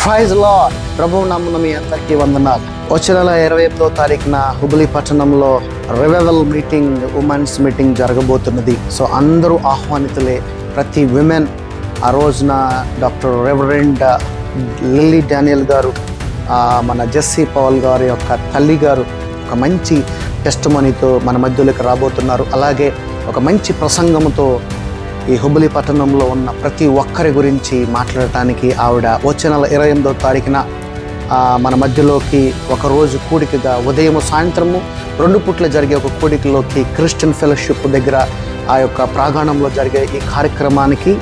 Praise lord. ప్రభువు నామమున మీ అందరికీ వందనాలు. వచ్చే నెల 28వ తారీఖున హుబ్లీ పట్టణంలో రివైవల్ మీటింగ్, ఉమెన్స్ మీటింగ్ జరగబోతున్నది. సో అందరూ ఆహ్వానితులే. ప్రతి విమెన్ ఆ రోజున డాక్టర్ రెవరెండ్ లిల్లీ డానియల్ గారు, మన జెస్సీ పౌల్ గారి యొక్క తల్లి గారు ఒక మంచి టెస్టిమనీతో మన మధ్యలోకి రాబోతున్నారు. అలాగే ఒక మంచి ప్రసంగంతో ఈ హుబ్లీ పట్టణంలో ఉన్న ప్రతి ఒక్కరి గురించి మాట్లాడటానికి ఆవిడ వచ్చే నెల 28వ తారీఖున మన మధ్యలోకి ఒకరోజు కూడికగా ఉదయం సాయంత్రము 2 పూట్ల జరిగే ఒక కూడికలోకి క్రిస్టియన్ ఫెలోషిప్ దగ్గర ఆ యొక్క ప్రాంగణంలో జరిగే ఈ కార్యక్రమానికి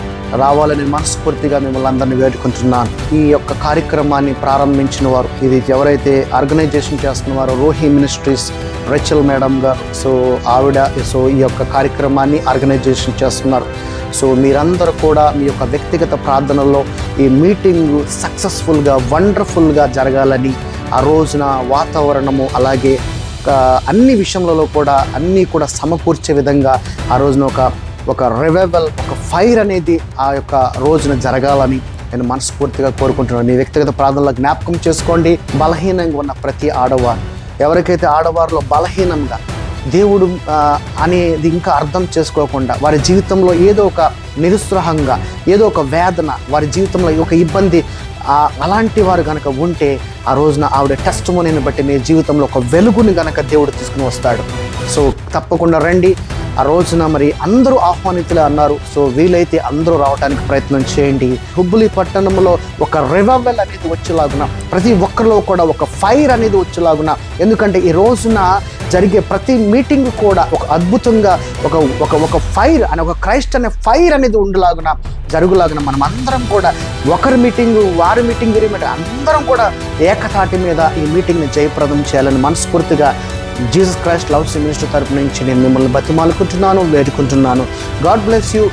రావాలని మనస్ఫూర్తిగా మిమ్మల్ని అందరినీ వేడుకుంటున్నాను. ఈ యొక్క కార్యక్రమాన్ని ప్రారంభించిన వారు, ఇది ఎవరైతే ఆర్గనైజేషన్ చేస్తున్నవారో రోహి మినిస్ట్రీస్ రేచల్ మేడం గారు. సో ఆవిడ ఈ యొక్క కార్యక్రమాన్ని ఆర్గనైజేషన్ చేస్తున్నారు. సో మీరందరూ కూడా మీ యొక్క వ్యక్తిగత ప్రార్థనలో ఈ మీటింగ్ సక్సెస్ఫుల్గా, వండర్ఫుల్గా జరగాలని, ఆ రోజున వాతావరణము అలాగే అన్ని విషయంలో కూడా అన్నీ కూడా సమకూర్చే విధంగా ఆ రోజున ఒక రివైవల్, ఒక ఫైర్ అనేది ఆ యొక్క రోజున జరగాలని నేను మనస్ఫూర్తిగా కోరుకుంటున్నాను. మీ వ్యక్తిగత ప్రార్థనలో జ్ఞాపకం చేసుకోండి. బలహీనంగా ఉన్న ప్రతి ఆడవారు, ఎవరికైతే ఆడవారిలో బలహీనంగా దేవుడు అనేది ఇంకా అర్థం చేసుకోకుండా వారి జీవితంలో ఏదో ఒక నిరుత్సాహంగా, ఏదో ఒక వేదన, వారి జీవితంలో ఒక ఇబ్బంది, అలాంటి వారు కనుక ఉంటే ఆ రోజున ఆవిడ టెస్టిమనీని బట్టి మీ జీవితంలో ఒక వెలుగుని కనుక దేవుడు తీసుకుని వస్తాడు. సో తప్పకుండా రండి. ఆ రోజున మరి అందరూ ఆహ్వానితులే అన్నారు. సో వీలైతే అందరూ రావడానికి ప్రయత్నం చేయండి. హుబ్లీ పట్టణంలో ఒక రివైవల్ అనేది వచ్చేలాగున, ప్రతి ఒక్కరిలో కూడా ఒక ఫైర్ అనేది వచ్చేలాగున, ఎందుకంటే ఈ రోజున జరిగే ప్రతి మీటింగ్ కూడా ఒక అద్భుతంగా ఒక ఫైర్ అని, ఒక క్రైస్ట్ అనే ఫైర్ అనేది ఉండేలాగున, జరుగులాగున మనం అందరం కూడా ఒకరి మీటింగు, వారి మీటింగ్, అందరం కూడా ఏకతాటి మీద ఈ మీటింగ్ని జయప్రదం చేయాలని మనస్ఫూర్తిగా జీసస్ క్రైస్ట్ లవ్స్ మినిస్ట్రీ తరపు నుంచి నేను మిమ్మల్ని బతిమాలుకుంటున్నాను, వేడుకుంటున్నాను. God bless you.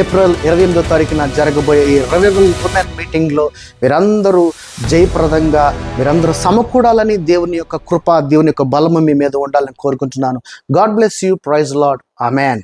ఏప్రిల్ 28వ తారీఖున జరగబోయే ఈ రివైవల్ ఉమెన్ మీటింగ్లో మీరందరూ జయప్రదంగా మీరందరూ సమకూడాలని, దేవుని యొక్క కృప, దేవుని యొక్క బలము మీ మీద ఉండాలని కోరుకుంటున్నాను. God bless you. Praise Lord. Amen.